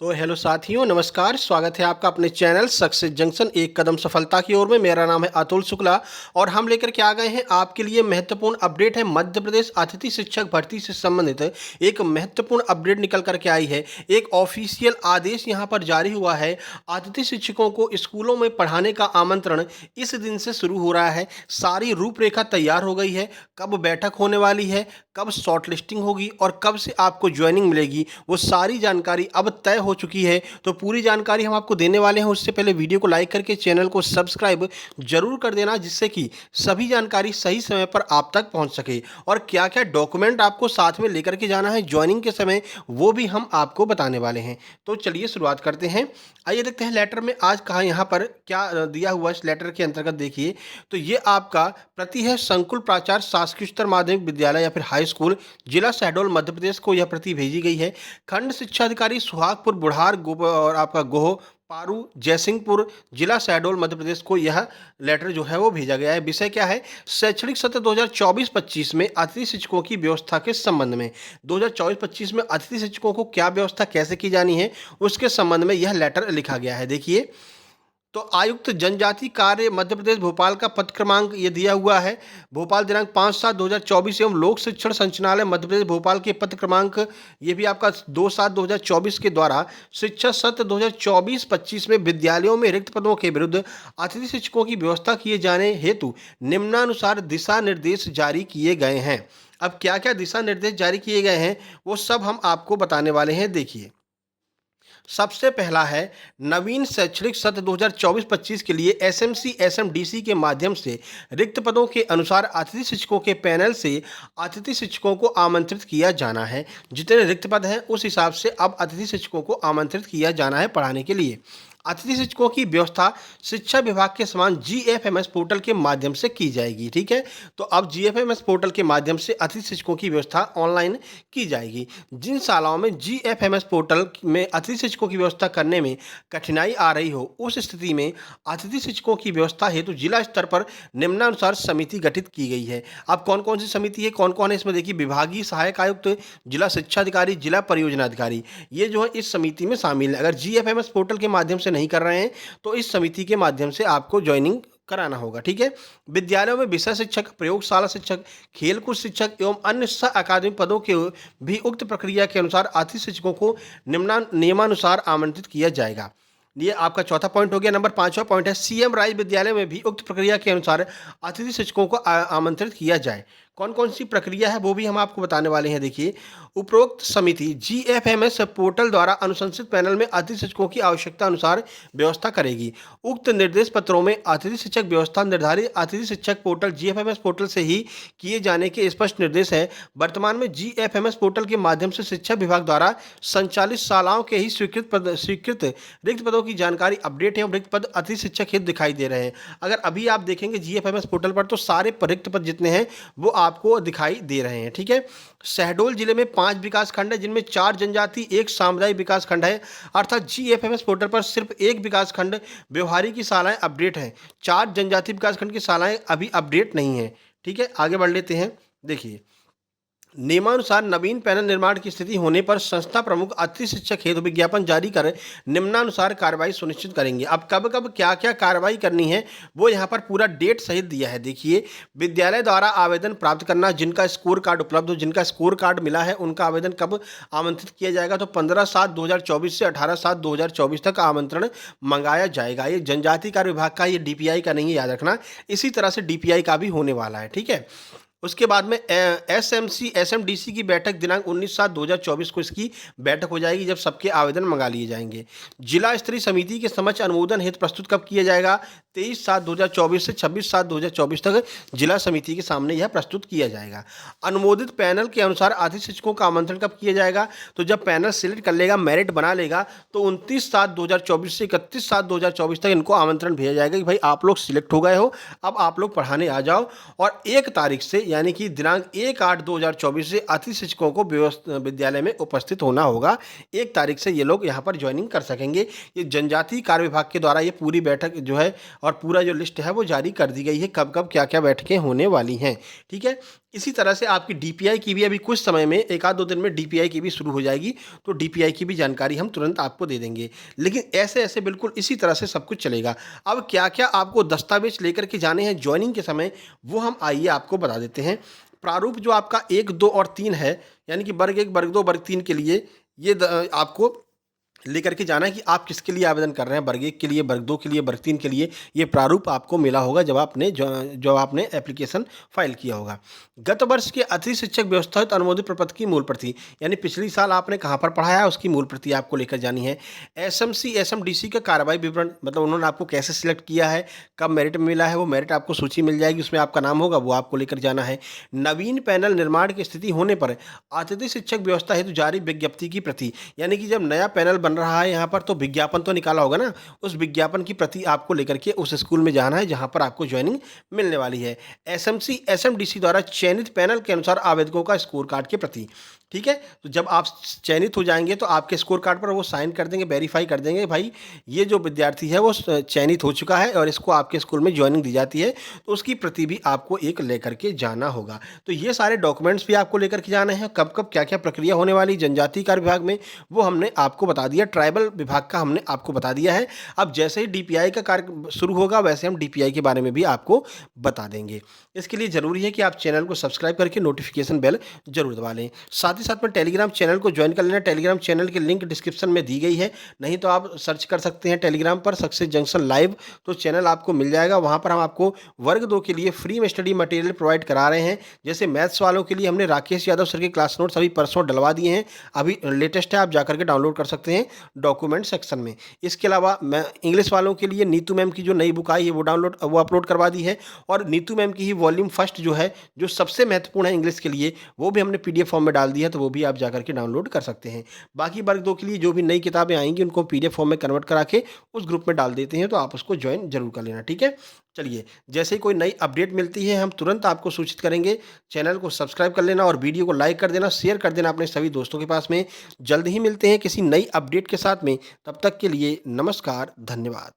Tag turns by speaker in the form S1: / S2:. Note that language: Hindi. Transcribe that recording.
S1: तो हेलो साथियों, नमस्कार। स्वागत है आपका अपने चैनल सक्सेस जंक्शन एक कदम सफलता की ओर में। मेरा नाम है अतुल शुक्ला और हम लेकर के आ गए हैं आपके लिए महत्वपूर्ण अपडेट है। मध्य प्रदेश अतिथि शिक्षक भर्ती से संबंधित एक महत्वपूर्ण अपडेट निकल करके आई है। एक ऑफिशियल आदेश यहां पर जारी हुआ है। अतिथि शिक्षकों को स्कूलों में पढ़ाने का आमंत्रण इस दिन से शुरू हो रहा है। सारी रूपरेखा तैयार हो गई है। कब बैठक होने वाली है, कब शॉर्ट लिस्टिंग होगी और कब से आपको ज्वाइनिंग मिलेगी, वो सारी जानकारी अब तय हो चुकी है। तो पूरी जानकारी हम आपको देने वाले हैं। उससे पहले वीडियो को लाइक करके चैनल को सब्सक्राइब जरूर कर देना, जिससे कि सभी जानकारी सही समय पर आप तक पहुंच सके। और क्या क्या डॉक्यूमेंट आपको साथ में लेकर के जाना है ज्वाइनिंग के समय, वो भी हम आपको बताने वाले हैं। तो चलिए शुरुआत करते हैं। आइए देखते हैं लेटर में आज कहा यहाँ पर क्या दिया हुआ। इस लेटर के अंतर्गत देखिए तो ये आपका प्रति है संकुल प्राचार्य शासकीय उच्चतर माध्यमिक विद्यालय या फिर हाई स्कूल, जिला शहडोल मध्य प्रदेश को यह प्रति भेजी गई है। खंड शिक्षा अधिकारी सुहागपुर बुढ़ार और आपका गोह पारू जयसिंहपुर, जिला शहडोल मध्य प्रदेश को यह लेटर जो है वो भेजा गया है। विषय क्या है? शैक्षणिक सत्र 2024-25 में अतिथि शिक्षकों की व्यवस्था के संबंध में। 2024-25 में अतिथि शिक्षकों को क्या व्यवस्था कैसे की जानी है, उसके संबंध में यह लेटर लिखा गया है। देखिए तो आयुक्त जनजाति कार्य मध्य प्रदेश भोपाल का पत्र क्रमांक ये दिया हुआ है। भोपाल दिनांक 5/7/2024 एवं लोक शिक्षण संचालनालय मध्य प्रदेश भोपाल के पत्र क्रमांक ये भी आपका 2/7/2024 के द्वारा शिक्षा सत्र 2024-25 में विद्यालयों में रिक्त पदों के विरुद्ध अतिथि शिक्षकों की व्यवस्था किए जाने हेतु निम्नानुसार दिशा निर्देश जारी किए गए हैं। अब क्या क्या दिशा निर्देश जारी किए गए हैं वो सब हम आपको बताने वाले हैं। देखिए सबसे पहला है नवीन शैक्षणिक सत्र 2024-25 के लिए एसएमसी एसएमडीसी के माध्यम से रिक्त पदों के अनुसार अतिथि शिक्षकों के पैनल से अतिथि शिक्षकों को आमंत्रित किया जाना है। जितने रिक्त पद हैं उस हिसाब से अब अतिथि शिक्षकों को आमंत्रित किया जाना है पढ़ाने के लिए। अतिथि शिक्षकों की व्यवस्था शिक्षा विभाग के समान जीएफएमएस पोर्टल के माध्यम से की जाएगी। ठीक है, तो अब जीएफएमएस पोर्टल के माध्यम से अतिथि शिक्षकों की व्यवस्था ऑनलाइन की जाएगी। जिन शालाओं में जीएफएमएस पोर्टल में अतिथि शिक्षकों की व्यवस्था करने में कठिनाई आ रही हो, उस स्थिति में अतिथि शिक्षकों की व्यवस्था हेतु जिला स्तर पर निम्नानुसार समिति गठित की गई है। अब कौन कौन सी समिति है, कौन कौन है इसमें देखिए, विभागीय सहायक आयुक्त, जिला शिक्षा अधिकारी, जिला परियोजना अधिकारी, ये जो है इस समिति में शामिल है। अगर जीएफएमएस पोर्टल के माध्यम से नहीं कर रहे हैं तो इस समिति के माध्यम से आपको ज्वाइनिंग कराना होगा। ठीक है, विद्यालयों में विषय शिक्षक, प्रयोगशाला शिक्षक, खेलकूद शिक्षक एवं अन्य सह अकादमिक पदों के भी उक्त प्रक्रिया के अनुसार अतिथि शिक्षकों को नियमानुसार आमंत्रित किया जाएगा। ये आपका चौथा पॉइंट हो गया। नंबर 5वां पॉइंट है सीएम राज विद्यालय में भी उक्त प्रक्रिया के अनुसार अतिथि शिक्षकों को आमंत्रित किया जाए। कौन कौन सी प्रक्रिया है वो भी हम आपको बताने वाले हैं। देखिए उपरोक्त समिति जीएफएमएस पोर्टल द्वारा अनुशंसित पैनल में अतिथि शिक्षकों की आवश्यकता अनुसार व्यवस्था करेगी। उक्त निर्देश पत्रों में अतिथि शिक्षक व्यवस्था निर्धारित अतिथि शिक्षक पोर्टल जीएफएमएस पोर्टल से ही किए जाने के स्पष्ट निर्देश है। वर्तमान में जीएफएमएस पोर्टल के माध्यम से शिक्षा विभाग द्वारा संचालित शालाओं के ही स्वीकृत रिक्त पदों की जानकारी अपडेट एवं रिक्त पद अतिथि शिक्षक हित दिखाई दे रहे हैं। अगर अभी आप देखेंगे जीएफएमएस पोर्टल पर तो सारे रिक्त पद जितने हैं वो आपको दिखाई दे रहे हैं। ठीक है, शहडोल जिले में 5 विकास खंड है, जिनमें 4 जनजाति, 1 सामुदायिक विकास खंड है। अर्थात जीएफएमएस पोर्टल पर सिर्फ 1 विकास खंड व्यवहारी की शालाएं अपडेट हैं, 4 जनजाति विकास खंड की शालाएं अभी अपडेट नहीं है। ठीक है, आगे बढ़ लेते हैं। देखिए नियमानुसार नवीन पैनल निर्माण की स्थिति होने पर संस्था प्रमुख अतिथि शिक्षक हेतु विज्ञापन जारी कर निम्नानुसार कार्रवाई सुनिश्चित करेंगे। अब कब कब क्या क्या कार्रवाई करनी है वो यहाँ पर पूरा डेट सहित दिया है। देखिए विद्यालय द्वारा आवेदन प्राप्त करना, जिनका स्कोर कार्ड उपलब्ध हो, जिनका स्कोर कार्ड मिला है उनका आवेदन कब आमंत्रित किया जाएगा, तो 15/7/2024 से 18/7/2024 तक आमंत्रण मंगाया जाएगा। ये जनजाति कार्य विभाग का, ये डीपीआई का नहीं है, याद रखना। इसी तरह से डीपीआई का भी होने वाला है। ठीक है, उसके बाद में एसएमसी एसएमडीसी की बैठक दिनांक 19/7/2024 को इसकी बैठक हो जाएगी, जब सबके आवेदन मंगा लिए जाएंगे। जिला स्तरीय समिति के समक्ष अनुमोदन हेतु प्रस्तुत कब किया जाएगा, 23/7/2024 से 26/7/2024 तक जिला समिति के सामने यह प्रस्तुत किया जाएगा। अनुमोदित पैनल के अनुसार अतिथि शिक्षकों का आमंत्रण कब किया जाएगा, तो जब पैनल सिलेक्ट कर लेगा, मेरिट बना लेगा, तो 29/7/2024 से 31/7/2024 तक इनको आमंत्रण भेजा जाएगा कि भाई आप लोग सिलेक्ट हो गए हो, अब आप लोग पढ़ाने आ जाओ। और 1 तारीख से यानी कि दिनांक 1/8/2024 से अतिथि शिक्षकों को विद्यालय में उपस्थित होना होगा। 1 तारीख से ये लोग यहाँ पर ज्वाइनिंग कर सकेंगे। ये जनजातीय कार्य विभाग के द्वारा ये पूरी बैठक जो है और पूरा जो लिस्ट है वो जारी कर दी गई है, कब-कब क्या-क्या बैठकें होने वाली हैं, ठीक है? इसी तरह से आपकी डीपीआई की भी अभी कुछ समय में 1 आध 2 दिन में डीपीआई की भी शुरू हो जाएगी, तो डीपीआई की भी जानकारी हम तुरंत आपको दे देंगे। लेकिन ऐसे-ऐसे बिल्कुल इसी तरह से सब कुछ चलेगा। अब क्या-क्या आपको दस्तावेज़ लेकर के जाने हैं जॉइनिंग के समय, वो हम आइए आपको बता देते हैं। प्रारूप जो आपका 1, 2 और 3 है, यानी कि वर्ग 1, वर्ग 2, वर्ग 3 के लिए ये आपको लेकर के जाना है कि आप किसके लिए आवेदन कर रहे हैं, वर्ग 1 के लिए, वर्ग 2 के लिए, वर्ग 3 के लिए। ये प्रारूप आपको मिला होगा जब आपने एप्लीकेशन फाइल किया होगा। गत वर्ष के अतिथि शिक्षक व्यवस्थित अनुमोदित प्रपत्र की मूल प्रति, यानी पिछली साल आपने कहाँ पर पढ़ाया है उसकी मूल प्रति आपको लेकर जानी है। एसएमसी, एसएमडीसी का कार्रवाई विवरण, मतलब उन्होंने आपको कैसे सिलेक्ट किया है, कब मेरिट मिला है, वो मेरिट आपको सूची मिल जाएगी, उसमें आपका नाम होगा, वो आपको लेकर जाना है। नवीन पैनल निर्माण की स्थिति होने पर अतिथि शिक्षक व्यवस्था हेतु जारी विज्ञप्ति की प्रति, यानी कि जब नया पैनल बन रहा है यहाँ पर तो विज्ञापन तो निकाला होगा ना, उस विज्ञापन की प्रति आपको लेकर के उस स्कूल में जाना है जहाँ पर आपको ज्वाइनिंग मिलने वाली है। एसएमसी, एसएमडीसी द्वारा चयनित पैनल के अनुसार आवेदकों का स्कोर कार्ड की प्रति, ठीक है? तो जब आप चयनित हो जाएँगे तो आपके स्कोर कार्ड पर वो साइन कर देंगे, वेरीफाई कर देंगे, भाई ये जो विद्यार्थी है वो चयनित हो चुका है और इसको आपके स्कूल में ज्वाइनिंग दी जाती है, तो उसकी प्रति भी आपको एक लेकर के जाना होगा। तो ये सारे डॉक्यूमेंट्स भी आपको लेकर के जाने हैं, कब-कब क्या-क्या प्रक्रिया होने वाली जनजातीय कार्य विभाग में, वो हमने आपको बता दिया, ट्राइबल विभाग का हमने आपको बता दिया है। अब जैसे ही डीपीआई का कार्य शुरू होगा वैसे हम डीपीआई के बारे में भी आपको बता देंगे। इसके लिए ज़रूरी है कि आप चैनल को सब्सक्राइब करके नोटिफिकेशन बेल ज़रूर दबा लें। साथ ही साथ में टेलीग्राम चैनल को ज्वाइन कर लेना, टेलीग्राम चैनल की लिंक डिस्क्रिप्शन में दी गई है, नहीं तो आप सर्च कर सकते हैं टेलीग्राम पर सक्सेस जंक्शन लाइव, तो चैनल आपको मिल जाएगा। वहाँ पर हम आपको वर्ग 2 के लिए फ्री में स्टडी मटेरियल प्रोवाइड करा रहे हैं। जैसे मैथ्स वालों के लिए हमने राकेश यादव सर के क्लास नोट्स अभी परसों डलवा दिए हैं, अभी लेटेस्ट है, आप जाकर के डाउनलोड कर सकते हैं डॉक्यूमेंट सेक्शन में। इसके अलावा मैं इंग्लिश वालों के लिए नीतू मैम की जो नई बुक आई है वो अपलोड करवा दी है, और नीतू मैम की ही वॉल्यूम फर्स्ट जो है, जो सबसे महत्वपूर्ण है इंग्लिश के लिए, वो भी हमने पीडीएफ फॉर्म में डाल दी है, तो वो भी आप जाकर के डाउनलोड कर सकते हैं। बाकी वर्ग 2 के लिए जो भी नई किताबें आएँगी उनको पीडीएफ फॉर्म में कन्वर्ट करा के उस ग्रुप में डाल देते हैं, तो आप उसको ज्वाइन ज़रूर कर लेना, ठीक है? चलिए, जैसे ही कोई नई अपडेट मिलती है हम तुरंत आपको सूचित करेंगे। चैनल को सब्सक्राइब कर लेना और वीडियो को लाइक कर देना, शेयर कर देना अपने सभी दोस्तों के पास में। जल्द ही मिलते हैं किसी नई अपडेट के साथ में, तब तक के लिए नमस्कार, धन्यवाद।